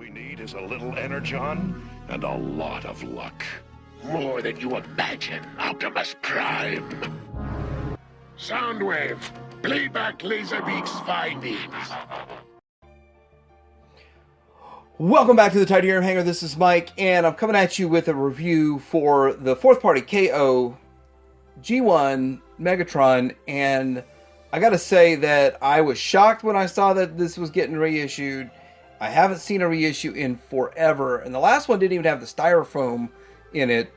we need is a little energon and a lot of luck. More than you imagine, Optimus Prime. Soundwave, playback Laserbeak's findings. Welcome back to the Titanium Hangar. This is Mike, and I'm coming at you with a review for the fourth party KO G1 Megatron, and I gotta say that I was shocked when I saw that this was getting reissued. I haven't seen a reissue in forever, and the last one didn't even have the styrofoam in it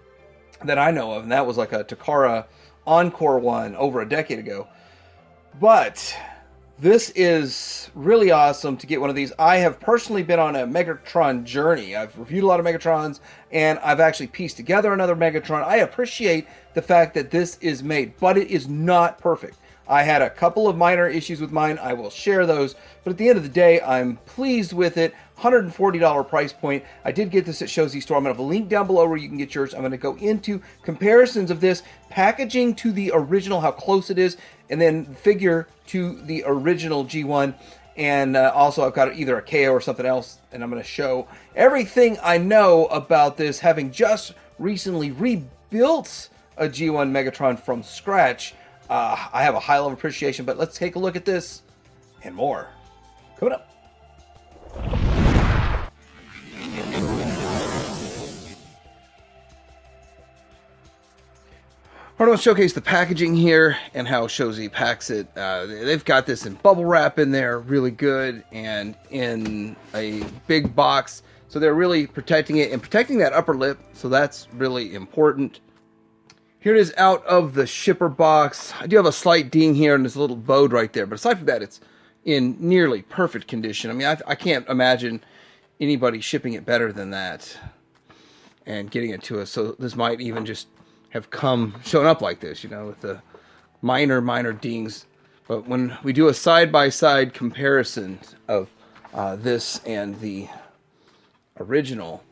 that I know of, and that was like a Takara Encore one over a decade ago. But this is really awesome to get one of these. I have personally been on a Megatron journey. I've reviewed a lot of Megatrons, and I've actually pieced together another Megatron. I appreciate the fact that this is made, but it is not perfect. I had a couple of minor issues with mine. I will share those, but at the end of the day, I'm pleased with it. $140 price point. I did get this at Shozy Store. I'm going to have a link down below where you can get yours. I'm going to go into comparisons of this packaging to the original, how close it is, and then figure to the original G1. And also I've got either a KO or something else, and I'm going to show everything I know about this, having just recently rebuilt a G1 Megatron from scratch. I have a high level of appreciation, but let's take a look at this and more coming up. I want to showcase the packaging here and how Shozy packs it. They've got this in bubble wrap in there, really good, and in a big box. So they're really protecting it and protecting that upper lip. So that's really important. Here it is out of the shipper box. I do have a slight ding here and there's a little bowed right there. But aside from that, it's in nearly perfect condition. I mean, I can't imagine anybody shipping it better than that and getting it to us. So this might even just have shown up like this, you know, with the minor dings. But when we do a side-by-side comparison of this and the original,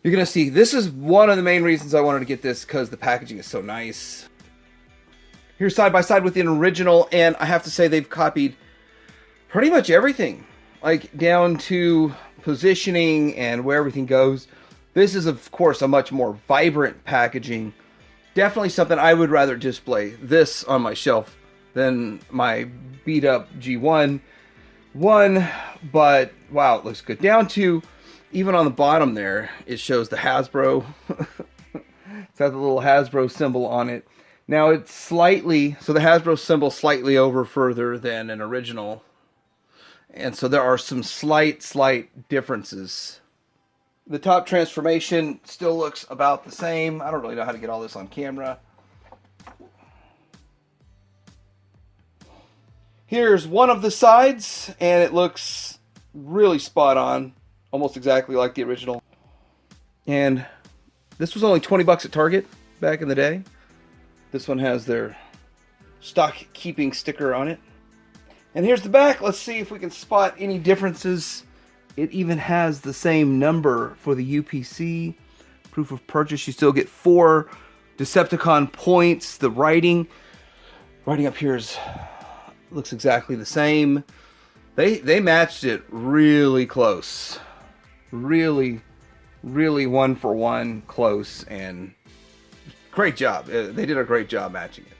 you're going to see this is one of the main reasons I wanted to get this, because the packaging is so nice. Here's side-by-side with the original, and I have to say they've copied pretty much everything, like down to positioning and where everything goes. This is, of course, a much more vibrant packaging. Definitely something I would rather display this on my shelf than my beat-up G1 one, but wow, it looks good. Down to, even on the bottom there, it shows the Hasbro. It's got the little Hasbro symbol on it. Now it's slightly, so the Hasbro symbol slightly over further than an original. And so there are some slight differences. The top transformation still looks about the same. I don't really know how to get all this on camera. Here's one of the sides, and it looks really spot on. Almost exactly like the original. And this was only 20 bucks at Target back in the day. This one has their stock keeping sticker on it. And here's the back. Let's see if we can spot any differences. It even has the same number for the UPC. Proof of purchase. You still get 4 Decepticon points. The writing up here looks exactly the same. They matched it really close. Really one for one close, and great job. They did a great job matching it.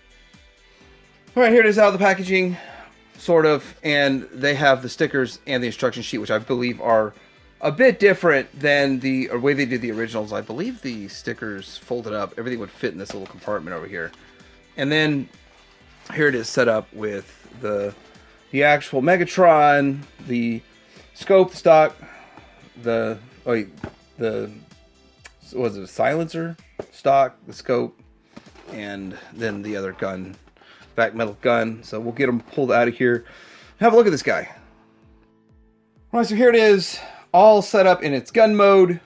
All right, here it is out of the packaging, sort of, and they have the stickers and the instruction sheet, which I believe are a bit different than the way they did the originals. I believe the stickers folded up. Everything would fit in this little compartment over here. And then here it is set up with the actual Megatron, the scope, the stock, was it a silencer, stock, the scope, and then the other gun, back metal gun. So we'll get them pulled out of here. Have a look at this guy. All right, so here it is, all set up in its gun mode.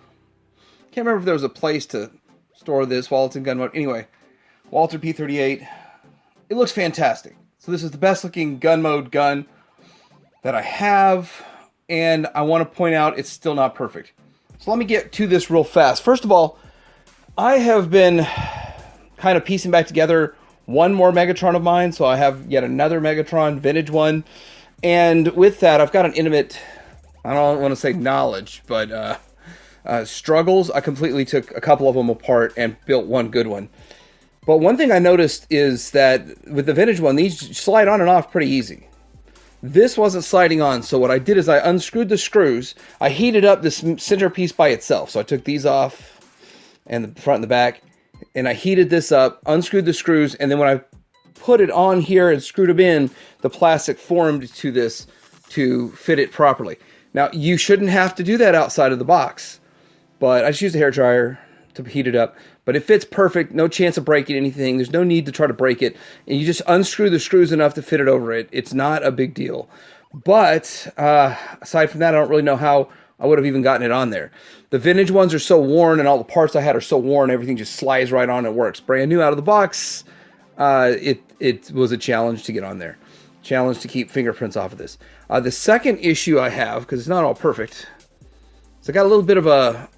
Can't remember if there was a place to store this while it's in gun mode. Anyway, Walter P38. It looks fantastic. So this is the best looking gun mode gun that I have, and I want to point out it's still not perfect. So let me get to this real fast. First of all, I have been kind of piecing back together one more Megatron of mine, so I have yet another Megatron, vintage one, and with that I've got an intimate I don't want to say knowledge, but struggles. I completely took a couple of them apart and built one good one. But one thing I noticed is that with the vintage one, these slide on and off pretty easy. This wasn't sliding on, so what I did is I unscrewed the screws. I heated up this centerpiece by itself. So I took these off, and the front and the back, and I heated this up, unscrewed the screws, and then when I put it on here and screwed them in, the plastic formed to this to fit it properly. Now, you shouldn't have to do that outside of the box, but I just used a hairdryer to heat it up. But it fits perfect, no chance of breaking anything. There's no need to try to break it. And you just unscrew the screws enough to fit it over it. It's not a big deal. But aside from that, I don't really know how I would have even gotten it on there. The vintage ones are so worn, and all the parts I had are so worn, everything just slides right on and works. Brand new out of the box, it was a challenge to get on there. Challenge to keep fingerprints off of this. The second issue I have, because it's not all perfect, so I got a little bit of a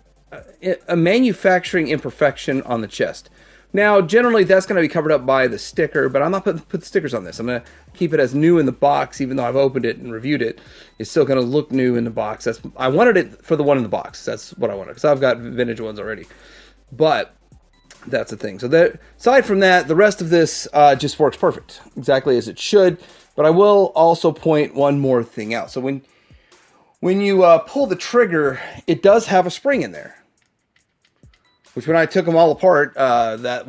manufacturing imperfection on the chest. Now, generally, that's going to be covered up by the sticker, but I'm not put stickers on this. I'm going to keep it as new in the box, even though I've opened it and reviewed it. It's still going to look new in the box. I wanted it for the one in the box. That's what I wanted, because I've got vintage ones already. But that's the thing. So aside from that, the rest of this just works perfect, exactly as it should. But I will also point one more thing out. So when you pull the trigger, it does have a spring in there. Which when I took them all apart, that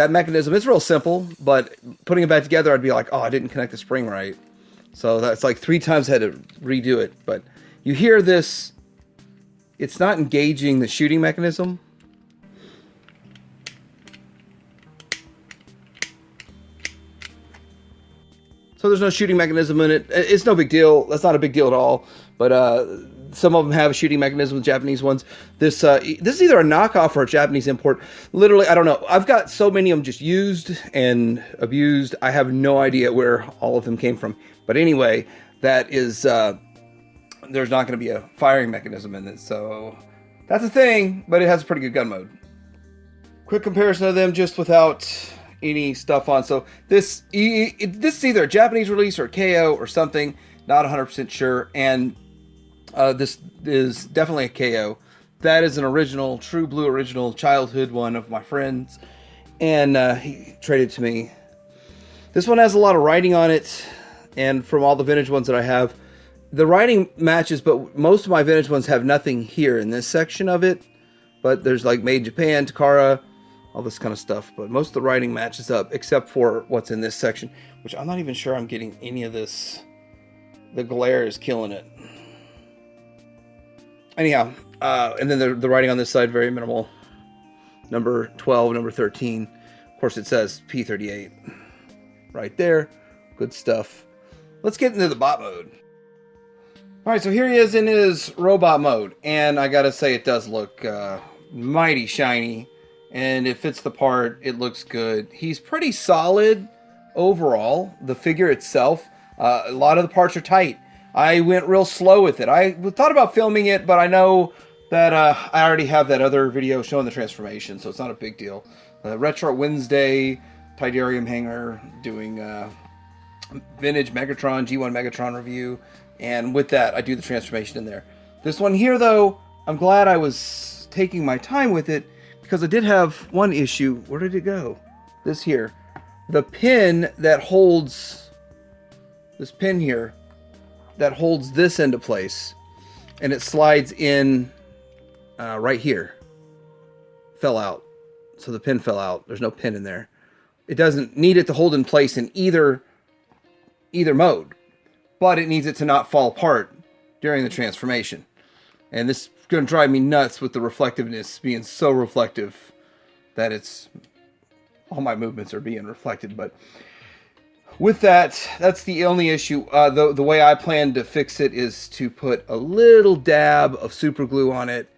mechanism. It's real simple, but putting it back together, I'd be like, oh, I didn't connect the spring right. So that's like 3 times I had to redo it. But you hear this, it's not engaging the shooting mechanism. So there's no shooting mechanism in it. It's no big deal. That's not a big deal at all. But some of them have a shooting mechanism, the Japanese ones. This is either a knockoff or a Japanese import. Literally, I don't know. I've got so many of them just used and abused. I have no idea where all of them came from. But anyway, that is, there's not going to be a firing mechanism in this. So that's a thing, but it has a pretty good gun mode. Quick comparison of them just without any stuff on. So this is either a Japanese release or a KO or something. Not 100% sure. And this is definitely a KO. That is an original, true blue original childhood one of my friends. And he traded to me. This one has a lot of writing on it. And from all the vintage ones that I have, the writing matches, but most of my vintage ones have nothing here in this section of it. But there's like Made in Japan, Takara, all this kind of stuff. But most of the writing matches up, except for what's in this section, which I'm not even sure I'm getting any of this. The glare is killing it. Anyhow, and then the writing on this side, very minimal. Number 12, number 13. Of course, it says P38 right there. Good stuff. Let's get into the bot mode. All right, so here he is in his robot mode. And I got to say, it does look mighty shiny. And it fits the part. It looks good. He's pretty solid overall. The figure itself, a lot of the parts are tight. I went real slow with it. I thought about filming it, but I know that I already have that other video showing the transformation, so it's not a big deal. Retro Wednesday, Tidarium hanger, doing vintage Megatron, G1 Megatron review, and with that, I do the transformation in there. This one here, though, I'm glad I was taking my time with it, because I did have one issue. Where did it go? This here. The pin that holds... This pin here that holds this into place, and it slides in right here. Fell out. So the pin fell out. There's no pin in there. It doesn't need it to hold in place in either mode, but it needs it to not fall apart during the transformation. And this is going to drive me nuts with the reflectiveness being so reflective that it's all my movements are being reflected. But with that, that's the only issue. The way I plan to fix it is to put a little dab of super glue on it,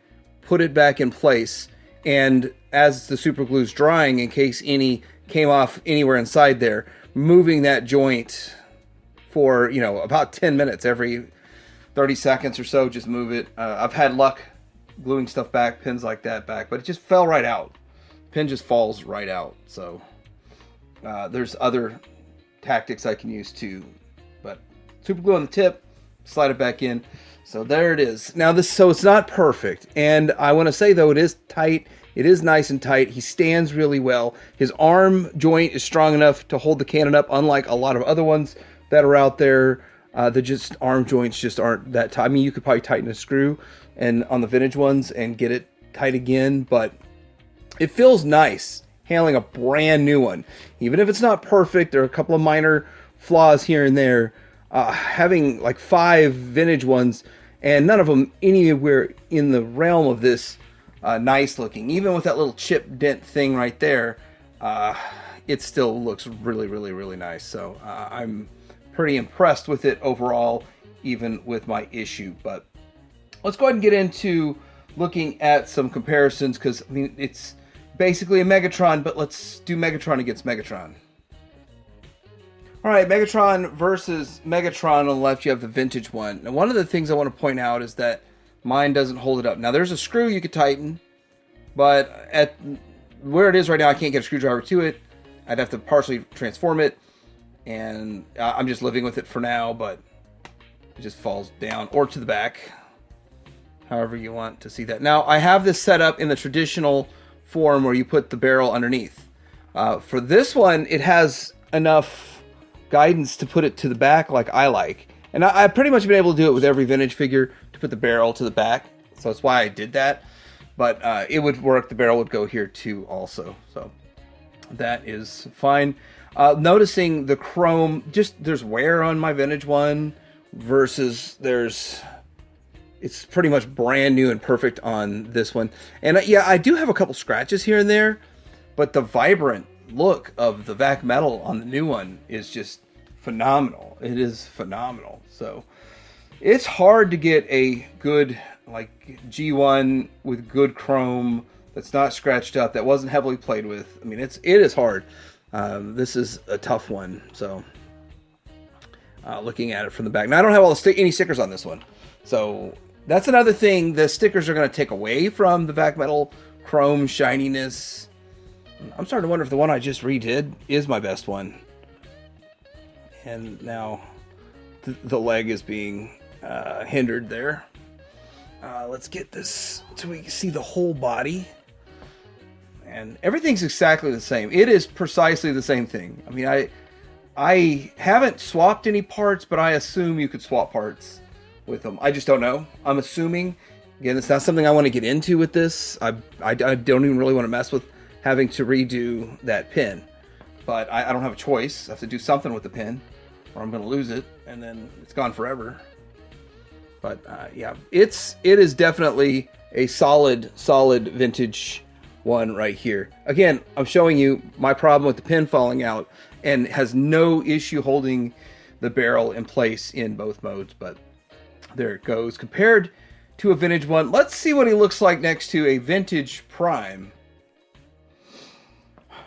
put it back in place, and as the super glue is drying, in case any came off anywhere inside there, moving that joint for, about 10 minutes every 30 seconds or so, just move it. I've had luck gluing stuff back, pins like that back, but it just fell right out. Pin just falls right out. So there's other tactics I can use too, but super glue on the tip, slide it back in. So there it is. Now so it's not perfect. And I want to say, though, it is tight. It is nice and tight. He stands really well. His arm joint is strong enough to hold the cannon up, unlike a lot of other ones that are out there. The arm joints just aren't that tight. I mean, you could probably tighten a screw and on the vintage ones and get it tight again, but it feels nice handling a brand new one. Even if it's not perfect, there are a couple of minor flaws here and there. Having like 5 vintage ones and none of them anywhere in the realm of this nice looking. Even with that little chip dent thing right there, it still looks really, really, really nice. So I'm pretty impressed with it overall, even with my issue. But let's go ahead and get into looking at some comparisons, because I mean, it's basically a Megatron, but let's do Megatron against Megatron. All right, Megatron versus Megatron. On the left, you have the vintage one. Now, one of the things I want to point out is that mine doesn't hold it up. Now, there's a screw you could tighten, but at where it is right now, I can't get a screwdriver to it. I'd have to partially transform it, and I'm just living with it for now, but it just falls down or to the back, however you want to see that. Now, I have this set up in the traditional form where you put the barrel underneath. For this one, it has enough guidance to put it to the back like I like. And I've pretty much been able to do it with every vintage figure, to put the barrel to the back. So that's why I did that. But it would work. The barrel would go here too also. So that is fine. Noticing the chrome, there's wear on my vintage one versus it's pretty much brand new and perfect on this one. And yeah, I do have a couple scratches here and there, but the vibrant look of the vac metal on the new one is just phenomenal. It is phenomenal. So it's hard to get a good like G1 with good chrome that's not scratched up, that wasn't heavily played with. I mean, it is hard. This is a tough one. So looking at it from the back now, I don't have any stickers on this one, so that's another thing. The stickers are going to take away from the vac metal chrome shininess. I'm starting to wonder if the one I just redid is my best one. And now the leg is being hindered there. Let's get this so we can see the whole body. And everything's exactly the same. It is precisely the same thing. I mean, I haven't swapped any parts, but I assume you could swap parts with them. I just don't know. I'm assuming. Again, it's not something I want to get into with this. I don't even really want to mess with having to redo that pin, but I don't have a choice. I have to do something with the pin or I'm going to lose it and then it's gone forever. But yeah, it is definitely a solid vintage one right here. Again, I'm showing you my problem with the pin falling out, and has no issue holding the barrel in place in both modes, but there it goes compared to a vintage one. Let's see what he looks like next to a vintage Prime.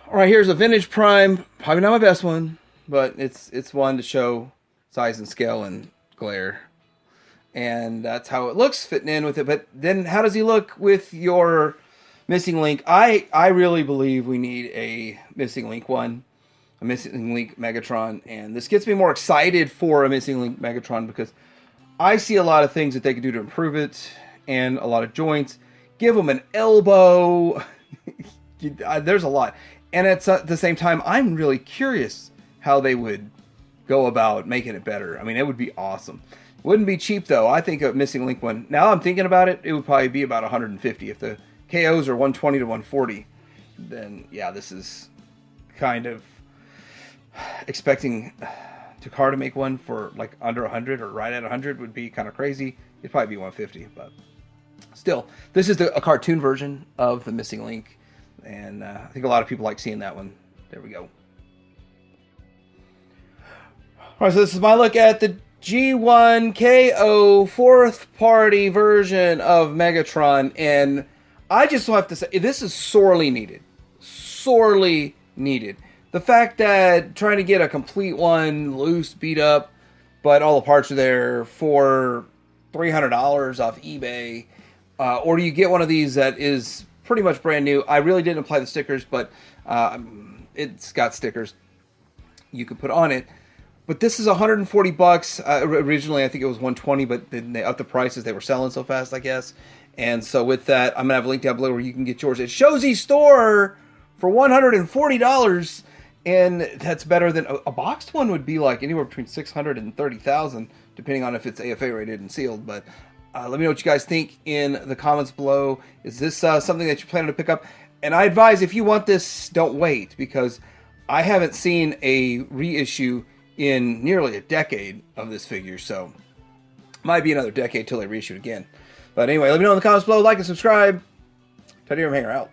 All right, here's a vintage Prime. Probably not my best one, but it's one to show size and scale and glare. And that's how it looks fitting in with it. But then how does he look with your missing link? I really believe we need a missing link one, a missing link Megatron. And this gets me more excited for a missing link Megatron, because I see a lot of things that they could do to improve it, and a lot of joints. Give them an elbow. There's a lot. And at the same time, I'm really curious how they would go about making it better. I mean, it would be awesome. Wouldn't be cheap, though. I think a missing link one, now I'm thinking about it, it would probably be about 150. If the KOs are 120 to 140, then yeah, this is kind of expecting Takar to make one for like under 100 or right at 100 would be kind of crazy. It'd probably be 150, but still, this is a cartoon version of the missing link. And I think a lot of people like seeing that one. There we go. All right, so this is my look at the G1 KO 4th party version of Megatron. And I just have to say, this is sorely needed. Sorely needed. The fact that trying to get a complete one, loose, beat up, but all the parts are there for $300 off eBay. Or you get one of these that is pretty much brand new. I really didn't apply the stickers, but it's got stickers you could put on it. But this is $140. Originally, I think it was $120, but then they upped the prices. They were selling so fast, I guess. And so with that, I'm going to have a link down below where you can get yours at Shozy Store for $140. And that's better than a boxed one would be like anywhere between $600 and $30,000, depending on if it's AFA rated and sealed. But let me know what you guys think in the comments below. Is this something that you're planning to pick up? And I advise, if you want this, don't wait, because I haven't seen a reissue in nearly a decade of this figure, so might be another decade till they reissue it again. But anyway, let me know in the comments below, like and subscribe. Teddy Hanger out.